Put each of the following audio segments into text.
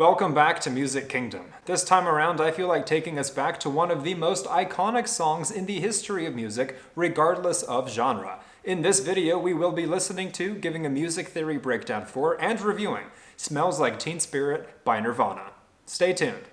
Welcome back to Music Kingdom. This time around, I feel like taking us back to one of the most iconic songs in the history of music, regardless of genre. In this video, we will be listening to, giving a music theory breakdown for, and reviewing Smells Like Teen Spirit by Nirvana. Stay tuned.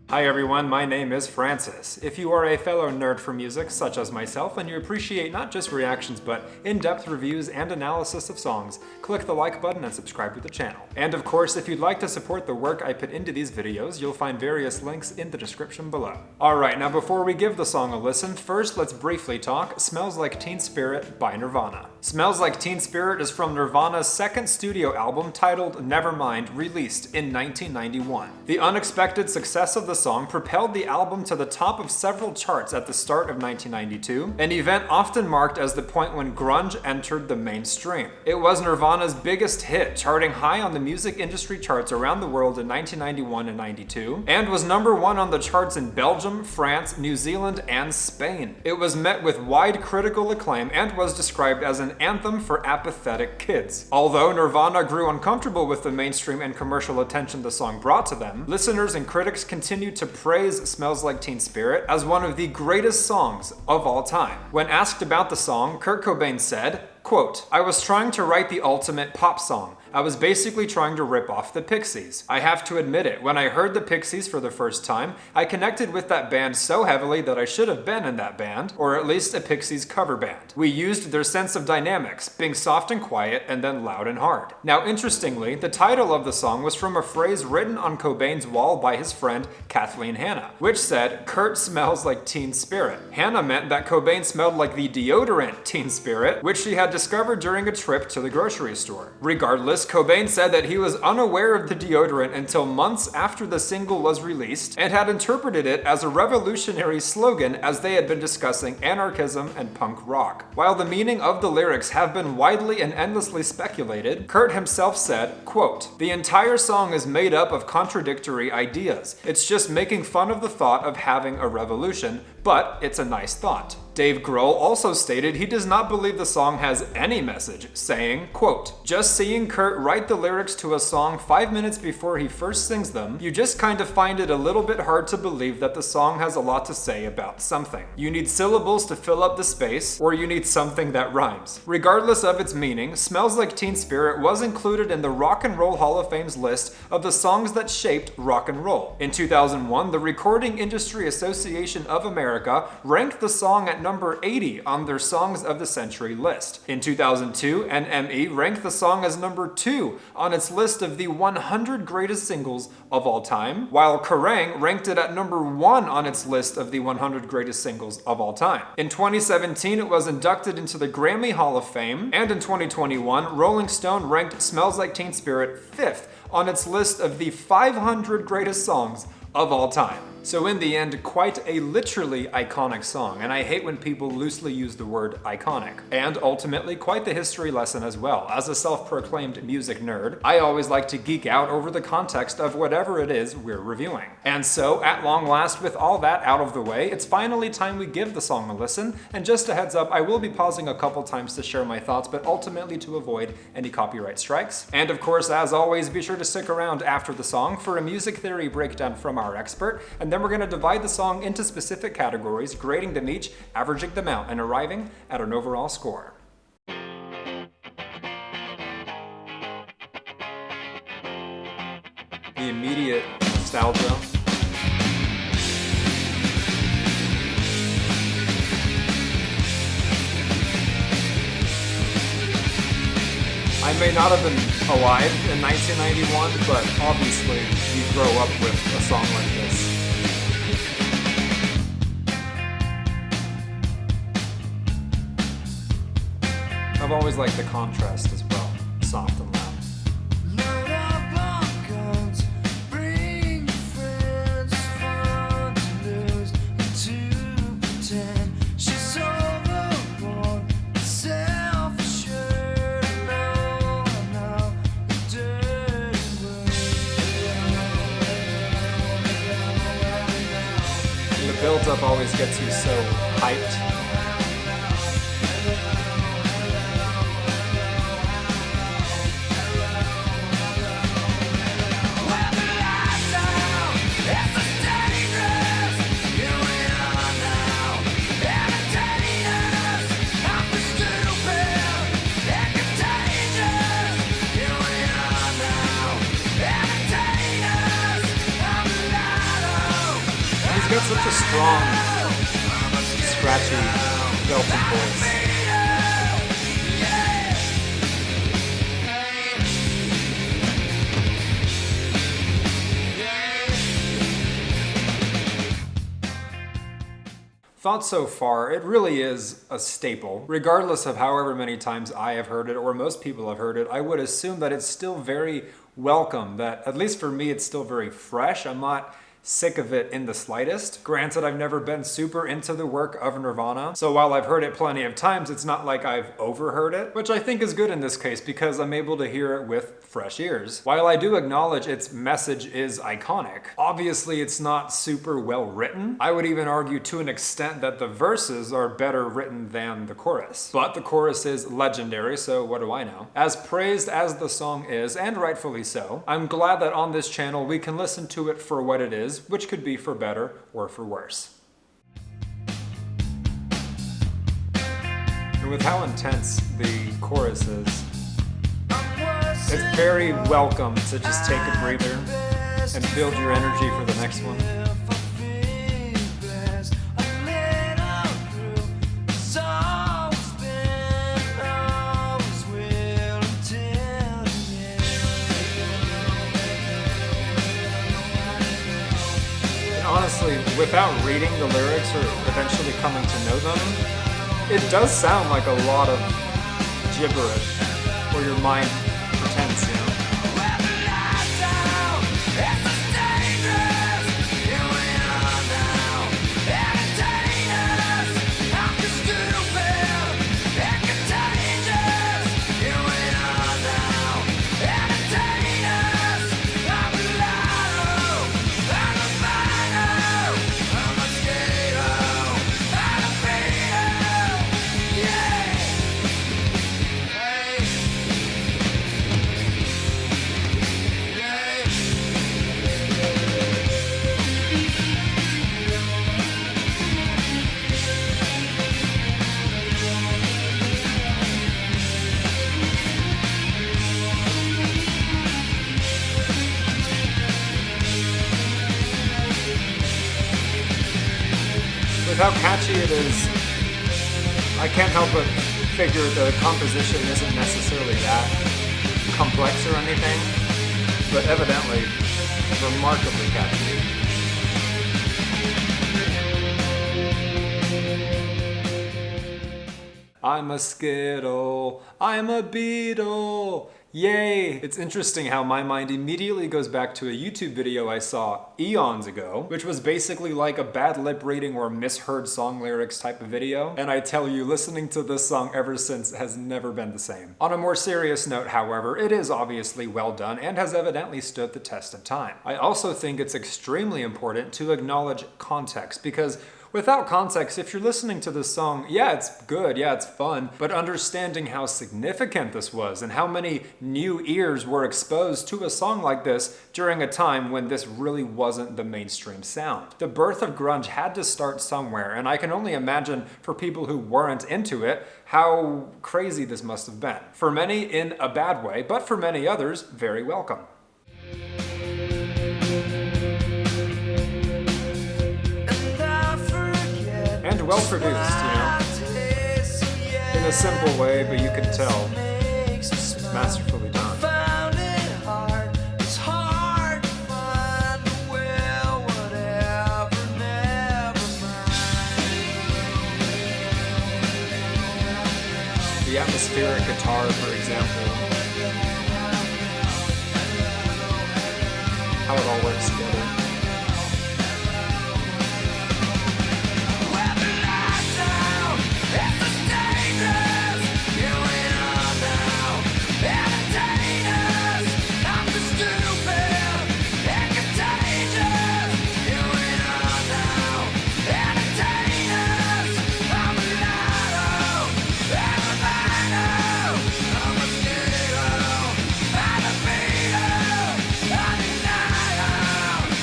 Hi everyone, my name is Francis. If you are a fellow nerd for music, such as myself, and you appreciate not just reactions but in-depth reviews and analysis of songs, click the like button and subscribe to the channel. And of course, if you'd like to support the work I put into these videos, you'll find various links in the description below. Alright, now before we give the song a listen, first let's briefly talk Smells Like Teen Spirit by Nirvana. Smells Like Teen Spirit is from Nirvana's second studio album titled Nevermind, released in 1991. The unexpected success of the song propelled the album to the top of several charts at the start of 1992, an event often marked as the point when grunge entered the mainstream. It was Nirvana's biggest hit, charting high on the music industry charts around the world in 1991 and 92, and was number one on the charts in Belgium, France, New Zealand, and Spain. It was met with wide critical acclaim and was described as an anthem for apathetic kids. Although Nirvana grew uncomfortable with the mainstream and commercial attention the song brought to them, listeners and critics continued to praise Smells Like Teen Spirit as one of the greatest songs of all time. When asked about the song, Kurt Cobain said, quote, "I was trying to write the ultimate pop song. I was basically trying to rip off the Pixies. I have to admit it, when I heard the Pixies for the first time, I connected with that band so heavily that I should have been in that band, or at least a Pixies cover band. We used their sense of dynamics, being soft and quiet and then loud and hard." Now interestingly, the title of the song was from a phrase written on Cobain's wall by his friend Kathleen Hanna, which said, "Kurt smells like Teen Spirit." Hanna meant that Cobain smelled like the deodorant Teen Spirit, which she had discovered during a trip to the grocery store. Regardless, Cobain said that he was unaware of the deodorant until months after the single was released and had interpreted it as a revolutionary slogan as they had been discussing anarchism and punk rock. While the meaning of the lyrics have been widely and endlessly speculated, Kurt himself said, quote, "The entire song is made up of contradictory ideas. It's just making fun of the thought of having a revolution, but it's a nice thought." Dave Grohl also stated he does not believe the song has any message, saying, quote, "Just seeing Kurt write the lyrics to a song 5 minutes before he first sings them, you just kind of find it a little bit hard to believe that the song has a lot to say about something. You need syllables to fill up the space, or you need something that rhymes." Regardless of its meaning, Smells Like Teen Spirit was included in the Rock and Roll Hall of Fame's list of the songs that shaped rock and roll. In 2001, the Recording Industry Association of America ranked the song at number 80 on their Songs of the Century list. In 2002, NME ranked the song as number 2 on its list of the 100 greatest singles of all time, while Kerrang ranked it at number 1 on its list of the 100 greatest singles of all time. In 2017, it was inducted into the Grammy Hall of Fame, and in 2021, Rolling Stone ranked Smells Like Teen Spirit 5th on its list of the 500 greatest songs of all time. So in the end, quite a literally iconic song, and I hate when people loosely use the word iconic. And ultimately, quite the history lesson as well. As a self-proclaimed music nerd, I always like to geek out over the context of whatever it is we're reviewing. And so, at long last, with all that out of the way, it's finally time we give the song a listen, and just a heads up, I will be pausing a couple times to share my thoughts, but ultimately to avoid any copyright strikes. And of course, as always, be sure to stick around after the song for a music theory breakdown from our expert, and then we're going to divide the song into specific categories, grading them each, averaging them out, and arriving at an overall score. The immediate nostalgia. I may not have been alive in 1991, but obviously you grow up with a song like this. I've always liked the contrast as well, soft and loud. The build-up always gets you so hyped. catchy belting voice. Thoughts so far, it really is a staple. Regardless of however many times I have heard it or most people have heard it, I would assume that it's still very welcome, that at least for me it's still very fresh. I'm not sick of it in the slightest. Granted, I've never been super into the work of Nirvana, so while I've heard it plenty of times, it's not like I've overheard it, which I think is good in this case because I'm able to hear it with fresh ears. While I do acknowledge its message is iconic, obviously it's not super well written. I would even argue to an extent that the verses are better written than the chorus. But the chorus is legendary, so what do I know? As praised as the song is, and rightfully so, I'm glad that on this channel we can listen to it for what it is, which could be for better or for worse. And with how intense the chorus is, it's very welcome to just take a breather and build your energy for the next one. Honestly, without reading the lyrics or eventually coming to know them, it does sound like a lot of gibberish where your mind pretends, you know. With how catchy it is, I can't help but figure the composition isn't necessarily that complex or anything, but evidently remarkably catchy. I'm a Skittle, I'm a Beetle, yay! It's interesting how my mind immediately goes back to a YouTube video I saw eons ago, which was basically like a bad lip reading or misheard song lyrics type of video, and I tell you, listening to this song ever since has never been the same. On a more serious note, however, it is obviously well done and has evidently stood the test of time. I also think it's extremely important to acknowledge context, because without context, if you're listening to this song, yeah, it's good, yeah, it's fun, but understanding how significant this was and how many new ears were exposed to a song like this during a time when this really wasn't the mainstream sound. The birth of grunge had to start somewhere, and I can only imagine for people who weren't into it, how crazy this must have been. For many, in a bad way, but for many others, very welcome. And well produced, you know, in a simple way, but you can tell it's masterfully done. The atmospheric guitar, for example, how it all works together.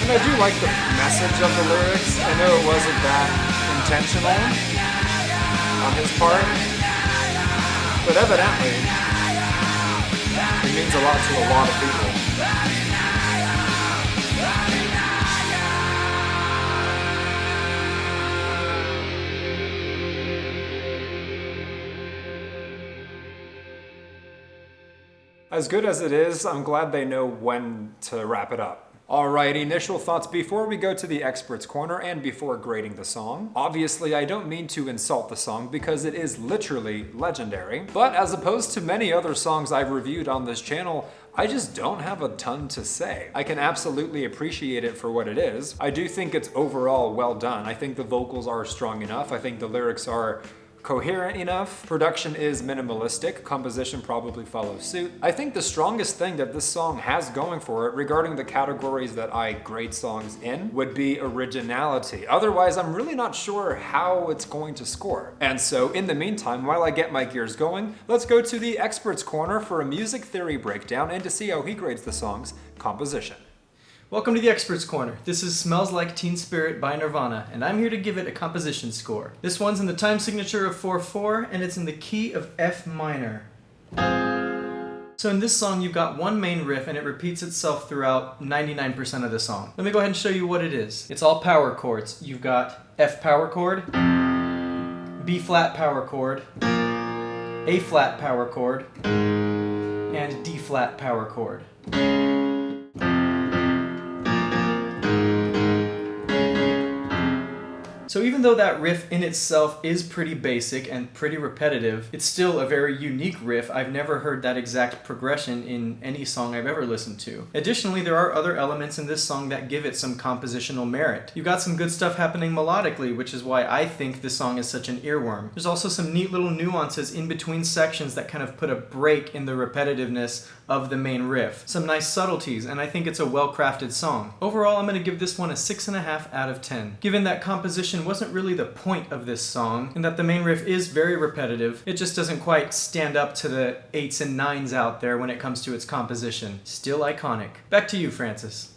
And I do like the message of the lyrics. I know it wasn't that intentional on his part, but evidently it means a lot to a lot of people. As good as it is, I'm glad they know when to wrap it up. Alright, initial thoughts before we go to the expert's corner and before grading the song. Obviously, I don't mean to insult the song because it is literally legendary, but as opposed to many other songs I've reviewed on this channel, I just don't have a ton to say. I can absolutely appreciate it for what it is. I do think it's overall well done. I think the vocals are strong enough. I think the lyrics are coherent enough. Production is minimalistic. Composition probably follows suit. I think the strongest thing that this song has going for it regarding the categories that I grade songs in would be originality. Otherwise, I'm really not sure how it's going to score. And so in the meantime, while I get my gears going, let's go to the expert's corner for a music theory breakdown and to see how he grades the song's composition. Welcome to the Expert's Corner. This is Smells Like Teen Spirit by Nirvana, and I'm here to give it a composition score. This one's in the time signature of 4/4, and it's in the key of F minor. So in this song, you've got one main riff, and it repeats itself throughout 99% of the song. Let me go ahead and show you what it is. It's all power chords. You've got F power chord, B flat power chord, A flat power chord, and D flat power chord. So even though that riff in itself is pretty basic and pretty repetitive, it's still a very unique riff. I've never heard that exact progression in any song I've ever listened to. Additionally, there are other elements in this song that give it some compositional merit. You've got some good stuff happening melodically, which is why I think this song is such an earworm. There's also some neat little nuances in between sections that kind of put a break in the repetitiveness of the main riff. Some nice subtleties, and I think it's a well-crafted song. Overall, I'm going to give this one a 6.5 out of 10. Given that composition wasn't really the point of this song, and that the main riff is very repetitive, it just doesn't quite stand up to the 8s and 9s out there when it comes to its composition. Still iconic. Back to you, Francis.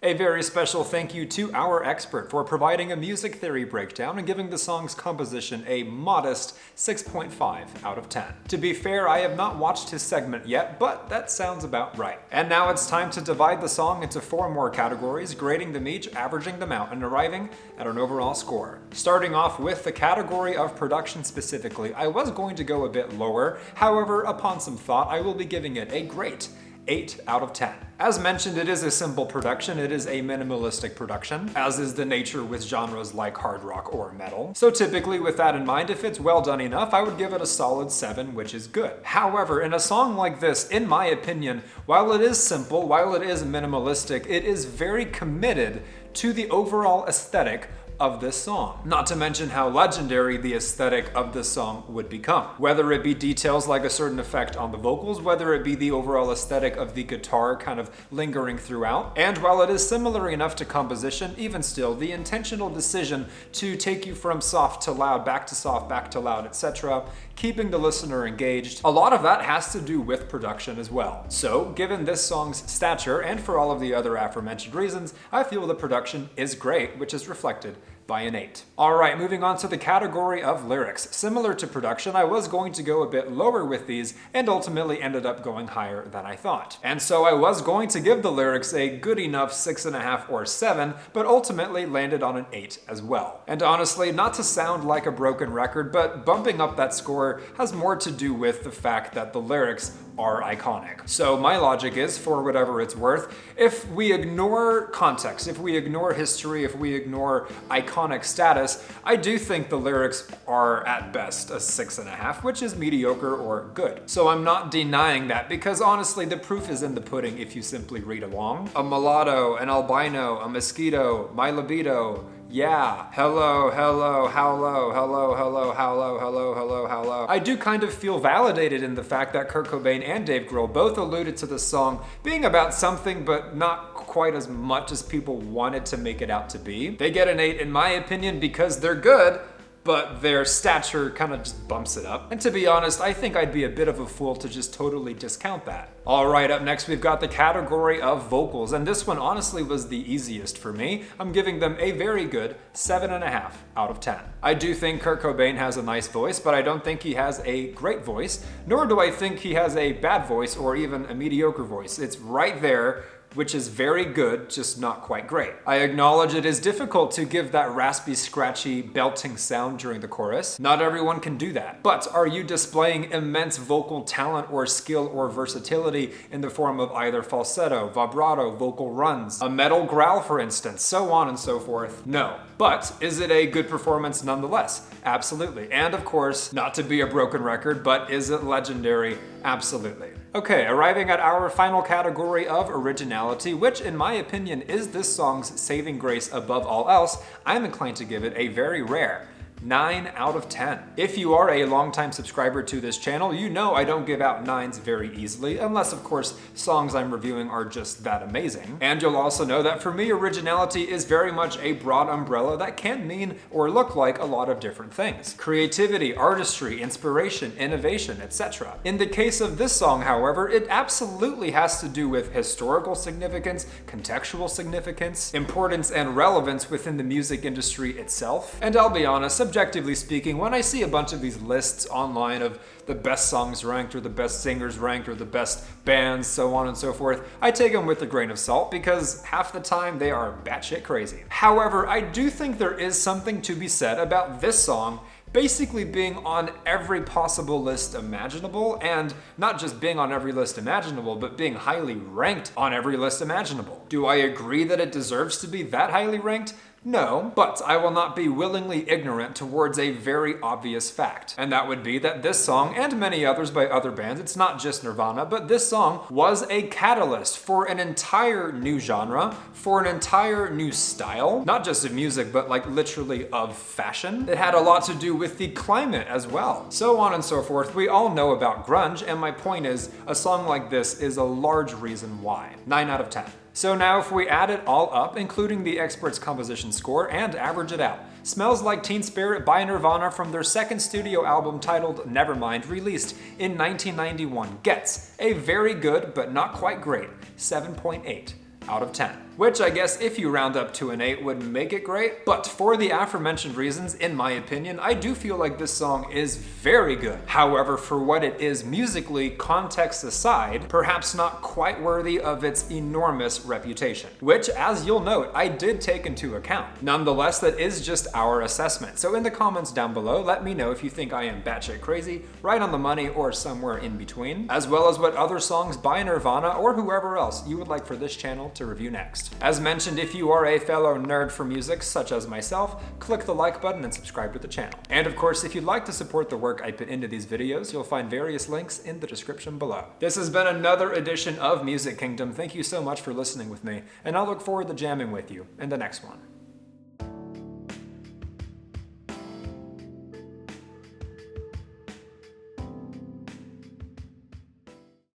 A very special thank you to our expert for providing a music theory breakdown and giving the song's composition a modest 6.5 out of 10. To be fair, I have not watched his segment yet, but that sounds about right. And now it's time to divide the song into 4 more categories, grading them each, averaging them out, and arriving at an overall score. Starting off with the category of production specifically, I was going to go a bit lower. However, upon some thought, I will be giving it a great 8 out of 10. As mentioned, it is a simple production, it is a minimalistic production, as is the nature with genres like hard rock or metal. So typically with that in mind, if it's well done enough, I would give it a solid 7, which is good. However, in a song like this, in my opinion, while it is simple, while it is minimalistic, it is very committed to the overall aesthetic of this song. Not to mention how legendary the aesthetic of this song would become. Whether it be details like a certain effect on the vocals, whether it be the overall aesthetic of the guitar kind of lingering throughout, and while it is similar enough to composition, even still, the intentional decision to take you from soft to loud, back to soft, back to loud, etc., keeping the listener engaged, a lot of that has to do with production as well. So, given this song's stature, and for all of the other aforementioned reasons, I feel the production is great, which is reflected by an 8. Alright, moving on to the category of lyrics. Similar to production, I was going to go a bit lower with these, and ultimately ended up going higher than I thought. And so I was going to give the lyrics a good enough 6.5 or 7, but ultimately landed on an 8 as well. And honestly, not to sound like a broken record, but bumping up that score has more to do with the fact that the lyrics are iconic. So my logic is, for whatever it's worth, if we ignore context, if we ignore history, if we ignore iconic status, I do think the lyrics are at best a 6.5, which is mediocre or good. So I'm not denying that, because honestly the proof is in the pudding if you simply read along. A mulatto, an albino, a mosquito, my libido, yeah, hello, hello, how low, hello, hello, how low, hello, hello, how low. I do kind of feel validated in the fact that Kurt Cobain and Dave Grohl both alluded to the song being about something, but not quite as much as people wanted to make it out to be. They get an 8 in my opinion because they're good, but their stature kind of just bumps it up. And to be honest, I think I'd be a bit of a fool to just totally discount that. Alright, up next we've got the category of vocals, and this one honestly was the easiest for me. I'm giving them a very good 7.5 out of 10. I do think Kurt Cobain has a nice voice, but I don't think he has a great voice, nor do I think he has a bad voice or even a mediocre voice. It's right there, which is very good, just not quite great. I acknowledge it is difficult to give that raspy, scratchy, belting sound during the chorus. Not everyone can do that. But are you displaying immense vocal talent or skill or versatility in the form of either falsetto, vibrato, vocal runs, a metal growl for instance, so on and so forth? No. But is it a good performance nonetheless? Absolutely. And of course, not to be a broken record, but is it legendary? Absolutely. Okay, arriving at our final category of originality, which in my opinion is this song's saving grace above all else, I'm inclined to give it a very rare 9 out of 10. If you are a longtime subscriber to this channel, you know I don't give out 9s very easily, unless of course songs I'm reviewing are just that amazing. And you'll also know that for me, originality is very much a broad umbrella that can mean or look like a lot of different things. Creativity, artistry, inspiration, innovation, etc. In the case of this song, however, it absolutely has to do with historical significance, contextual significance, importance and relevance within the music industry itself. And I'll be honest, objectively speaking, when I see a bunch of these lists online of the best songs ranked or the best singers ranked or the best bands, so on and so forth, I take them with a grain of salt because half the time they are batshit crazy. However, I do think there is something to be said about this song basically being on every possible list imaginable, and not just being on every list imaginable, but being highly ranked on every list imaginable. Do I agree that it deserves to be that highly ranked? No, but I will not be willingly ignorant towards a very obvious fact. And that would be that this song, and many others by other bands, it's not just Nirvana, but this song was a catalyst for an entire new genre, for an entire new style, not just of music, but like literally of fashion. It had a lot to do with the climate as well. So on and so forth. We all know about grunge, and my point is, a song like this is a large reason why. 9 out of 10. So now if we add it all up, including the expert's composition score, and average it out, Smells Like Teen Spirit by Nirvana from their second studio album titled Nevermind, released in 1991, gets a very good but not quite great 7.8 out of 10. Which I guess if you round up to an 8 would make it great, but for the aforementioned reasons, in my opinion, I do feel like this song is very good. However, for what it is musically, context aside, perhaps not quite worthy of its enormous reputation, which, as you'll note, I did take into account. Nonetheless, that is just our assessment. So in the comments down below, let me know if you think I am batshit crazy, right on the money, or somewhere in between, as well as what other songs by Nirvana or whoever else you would like for this channel to review next. As mentioned, if you are a fellow nerd for music, such as myself, click the like button and subscribe to the channel. And of course, if you'd like to support the work I put into these videos, you'll find various links in the description below. This has been another edition of Music Kingdom. Thank you so much for listening with me, and I'll look forward to jamming with you in the next one.